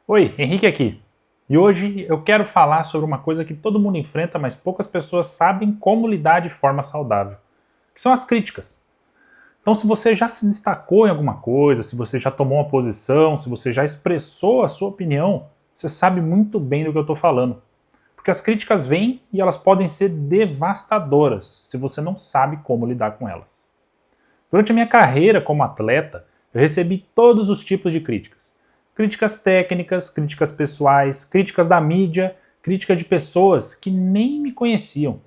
Oi, Henrique aqui. E hoje eu quero falar sobre uma coisa que todo mundo enfrenta, mas poucas pessoas sabem como lidar de forma saudável, que são as críticas. Então, se você já se destacou em alguma coisa, se você já tomou uma posição, se você já expressou a sua opinião, você sabe muito bem do que eu estou falando. Porque as críticas vêm e elas podem ser devastadoras se você não sabe como lidar com elas. Durante a minha carreira como atleta, eu recebi todos os tipos de críticas. Críticas técnicas, críticas pessoais, críticas da mídia, crítica de pessoas que nem me conheciam.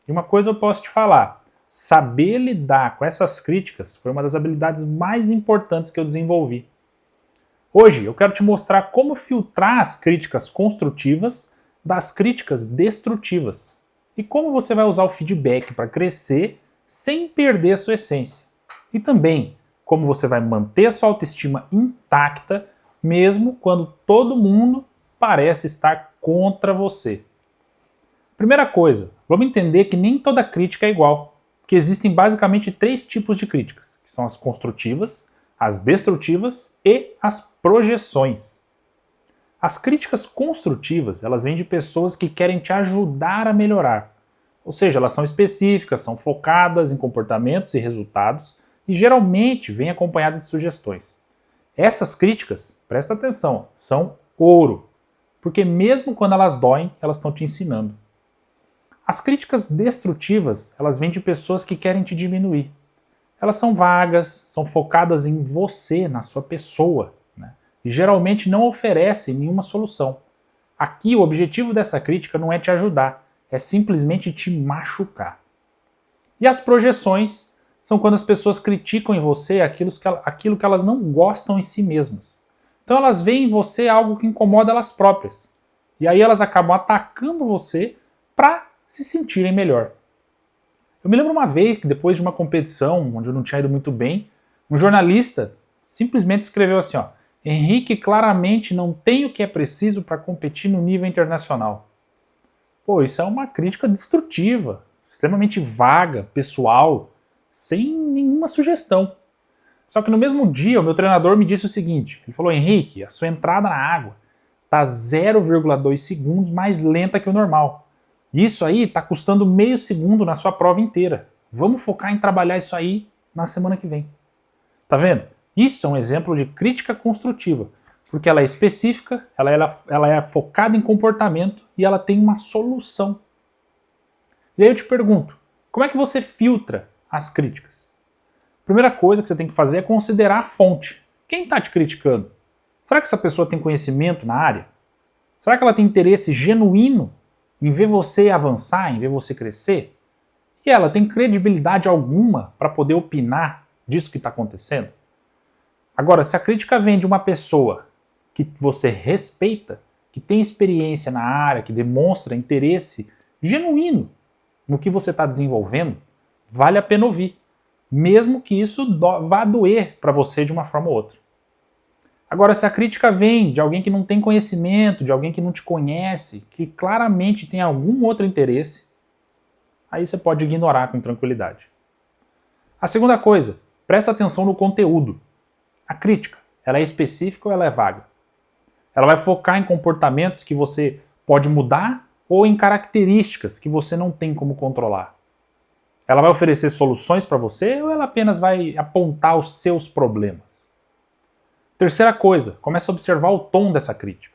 E uma coisa eu posso te falar, saber lidar com essas críticas foi uma das habilidades mais importantes que eu desenvolvi. Hoje eu quero te mostrar como filtrar as críticas construtivas das críticas destrutivas e como você vai usar o feedback para crescer sem perder a sua essência. E também como você vai manter a sua autoestima intacta mesmo quando todo mundo parece estar contra você. Primeira coisa, vamos entender que nem toda crítica é igual, que existem basicamente 3 tipos de críticas, que são as construtivas, as destrutivas e as projeções. As críticas construtivas, elas vêm de pessoas que querem te ajudar a melhorar. Ou seja, elas são específicas, são focadas em comportamentos e resultados e geralmente vêm acompanhadas de sugestões. Essas críticas, presta atenção, são ouro, porque mesmo quando elas doem, elas estão te ensinando. As críticas destrutivas, elas vêm de pessoas que querem te diminuir. Elas são vagas, são focadas em você, na sua pessoa, né? E geralmente não oferecem nenhuma solução. Aqui o objetivo dessa crítica não é te ajudar, é simplesmente te machucar. E as projeções são quando as pessoas criticam em você aquilo que elas não gostam em si mesmas. Então elas veem em você algo que incomoda elas próprias. E aí elas acabam atacando você para se sentirem melhor. Eu me lembro uma vez que depois de uma competição, onde eu não tinha ido muito bem, um jornalista simplesmente escreveu assim, ó, Henrique claramente não tem o que é preciso para competir no nível internacional. Pô, isso é uma crítica destrutiva, extremamente vaga, pessoal, sem nenhuma sugestão. Só que no mesmo dia, o meu treinador me disse o seguinte, ele falou, Henrique, a sua entrada na água está 0,2 segundos mais lenta que o normal. Isso aí está custando meio segundo na sua prova inteira. Vamos focar em trabalhar isso aí na semana que vem. Tá vendo? Isso é um exemplo de crítica construtiva, porque ela é específica, ela é focada em comportamento e ela tem uma solução. E aí eu te pergunto, como é que você filtra as críticas? A primeira coisa que você tem que fazer é considerar a fonte. Quem está te criticando? Será que essa pessoa tem conhecimento na área? Será que ela tem interesse genuíno em ver você avançar, em ver você crescer? E ela tem credibilidade alguma para poder opinar disso que está acontecendo? Agora, se a crítica vem de uma pessoa que você respeita, que tem experiência na área, que demonstra interesse genuíno no que você está desenvolvendo, vale a pena ouvir, mesmo que isso vá doer para você de uma forma ou outra. Agora, se a crítica vem de alguém que não tem conhecimento, de alguém que não te conhece, que claramente tem algum outro interesse, aí você pode ignorar com tranquilidade. A segunda coisa, presta atenção no conteúdo. A crítica, ela é específica ou ela é vaga? Ela vai focar em comportamentos que você pode mudar ou em características que você não tem como controlar? Ela vai oferecer soluções para você ou ela apenas vai apontar os seus problemas? Terceira coisa, comece a observar o tom dessa crítica.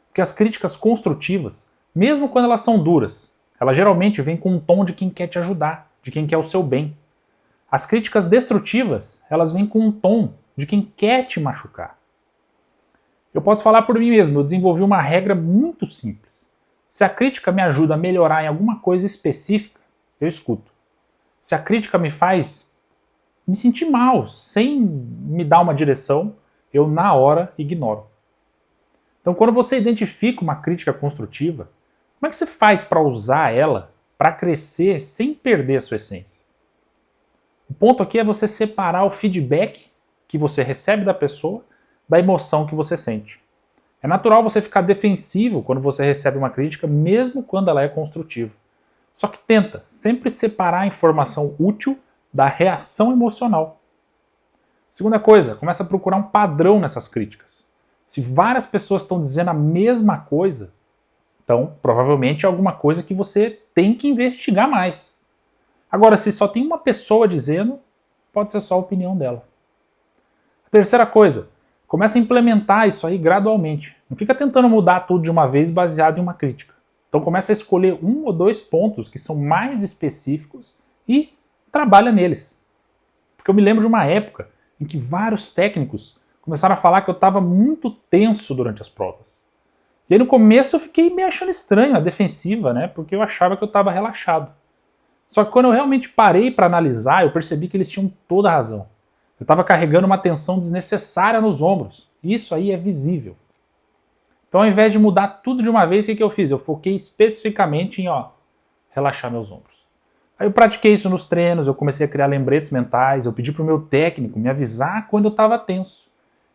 Porque as críticas construtivas, mesmo quando elas são duras, elas geralmente vêm com um tom de quem quer te ajudar, de quem quer o seu bem. As críticas destrutivas, elas vêm com um tom de quem quer te machucar. Eu posso falar por mim mesmo, eu desenvolvi uma regra muito simples. Se a crítica me ajuda a melhorar em alguma coisa específica, eu escuto. Se a crítica me faz me sentir mal, sem me dar uma direção, eu na hora ignoro. Então quando você identifica uma crítica construtiva, como é que você faz para usar ela para crescer sem perder a sua essência? O ponto aqui é você separar o feedback que você recebe da pessoa da emoção que você sente. É natural você ficar defensivo quando você recebe uma crítica, mesmo quando ela é construtiva. Só que tenta sempre separar a informação útil da reação emocional. Segunda coisa, começa a procurar um padrão nessas críticas. Se várias pessoas estão dizendo a mesma coisa, então provavelmente é alguma coisa que você tem que investigar mais. Agora, se só tem uma pessoa dizendo, pode ser só a opinião dela. A terceira coisa, começa a implementar isso aí gradualmente. Não fica tentando mudar tudo de uma vez baseado em uma crítica. Então começa a escolher 1 ou 2 pontos que são mais específicos e trabalha neles. Porque eu me lembro de uma época em que vários técnicos começaram a falar que eu estava muito tenso durante as provas. E aí no começo eu fiquei meio achando estranho, a defensiva, né? Porque eu achava que eu estava relaxado. Só que quando eu realmente parei para analisar, eu percebi que eles tinham toda a razão. Eu estava carregando uma tensão desnecessária nos ombros. E isso aí é visível. Então, ao invés de mudar tudo de uma vez, o que eu fiz? Eu foquei especificamente em relaxar meus ombros. Aí eu pratiquei isso nos treinos, eu comecei a criar lembretes mentais, eu pedi para o meu técnico me avisar quando eu estava tenso.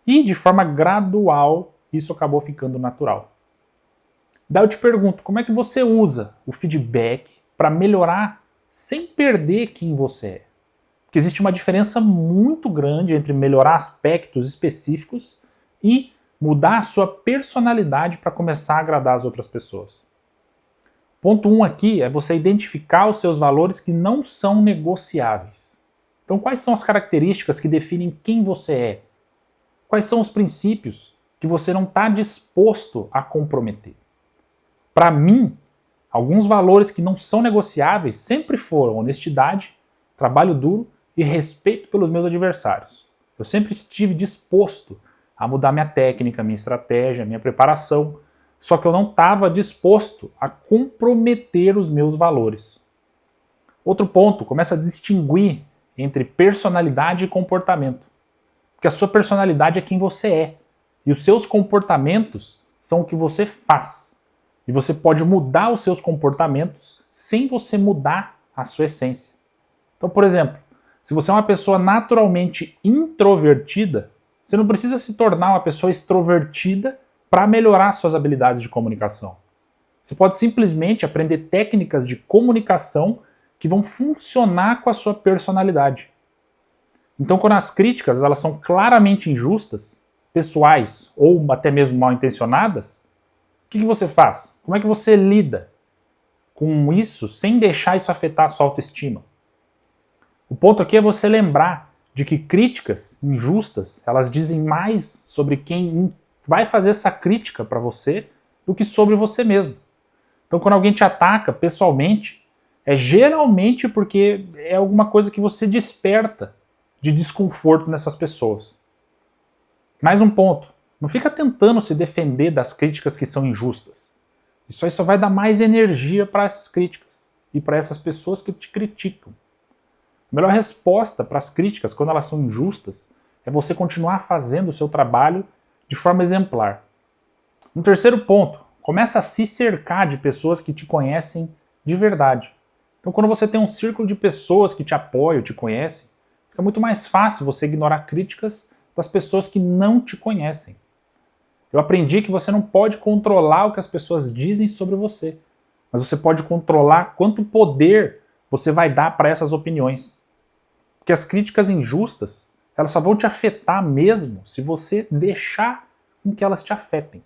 E, de forma gradual, isso acabou ficando natural. Daí eu te pergunto, como é que você usa o feedback para melhorar sem perder quem você é? Porque existe uma diferença muito grande entre melhorar aspectos específicos e mudar a sua personalidade para começar a agradar as outras pessoas. Ponto 1 aqui é você identificar os seus valores que não são negociáveis. Então, quais são as características que definem quem você é? Quais são os princípios que você não está disposto a comprometer? Para mim, alguns valores que não são negociáveis sempre foram honestidade, trabalho duro e respeito pelos meus adversários. Eu sempre estive disposto a mudar minha técnica, minha estratégia, minha preparação, só que eu não estava disposto a comprometer os meus valores. Outro ponto, começa a distinguir entre personalidade e comportamento. Porque a sua personalidade é quem você é, e os seus comportamentos são o que você faz. E você pode mudar os seus comportamentos sem você mudar a sua essência. Então, por exemplo, se você é uma pessoa naturalmente introvertida, você não precisa se tornar uma pessoa extrovertida para melhorar suas habilidades de comunicação. Você pode simplesmente aprender técnicas de comunicação que vão funcionar com a sua personalidade. Então, quando as críticas elas são claramente injustas, pessoais ou até mesmo mal intencionadas, o que você faz? Como é que você lida com isso sem deixar isso afetar a sua autoestima? O ponto aqui é você lembrar de que críticas injustas, elas dizem mais sobre quem vai fazer essa crítica para você do que sobre você mesmo. Então, quando alguém te ataca pessoalmente, é geralmente porque é alguma coisa que você desperta de desconforto nessas pessoas. Mais um ponto. Não fica tentando se defender das críticas que são injustas. Isso aí só vai dar mais energia para essas críticas e para essas pessoas que te criticam. A melhor resposta para as críticas, quando elas são injustas, é você continuar fazendo o seu trabalho de forma exemplar. Um terceiro ponto, começa a se cercar de pessoas que te conhecem de verdade. Então, quando você tem um círculo de pessoas que te apoiam, te conhecem, fica muito mais fácil você ignorar críticas das pessoas que não te conhecem. Eu aprendi que você não pode controlar o que as pessoas dizem sobre você, mas você pode controlar quanto poder você vai dar para essas opiniões. Porque as críticas injustas, elas só vão te afetar mesmo se você deixar com que elas te afetem.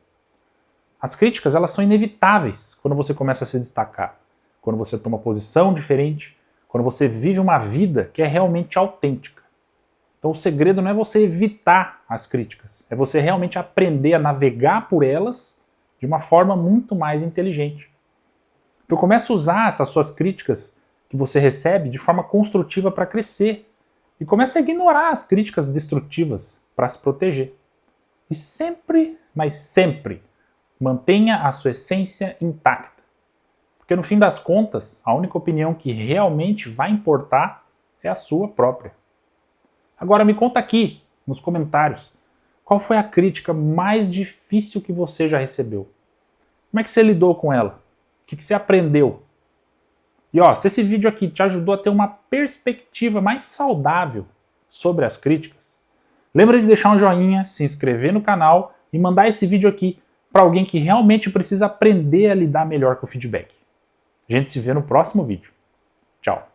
As críticas, elas são inevitáveis quando você começa a se destacar, quando você toma posição diferente, quando você vive uma vida que é realmente autêntica. Então o segredo não é você evitar as críticas, é você realmente aprender a navegar por elas de uma forma muito mais inteligente. Então começa a usar essas suas críticas que você recebe de forma construtiva para crescer. E começa a ignorar as críticas destrutivas para se proteger. E sempre, mas sempre, mantenha a sua essência intacta. Porque no fim das contas, a única opinião que realmente vai importar é a sua própria. Agora me conta aqui, nos comentários, qual foi a crítica mais difícil que você já recebeu? Como é que você lidou com ela? O que você aprendeu? E se esse vídeo aqui te ajudou a ter uma perspectiva mais saudável sobre as críticas, lembra de deixar um joinha, se inscrever no canal e mandar esse vídeo aqui para alguém que realmente precisa aprender a lidar melhor com o feedback. A gente se vê no próximo vídeo. Tchau!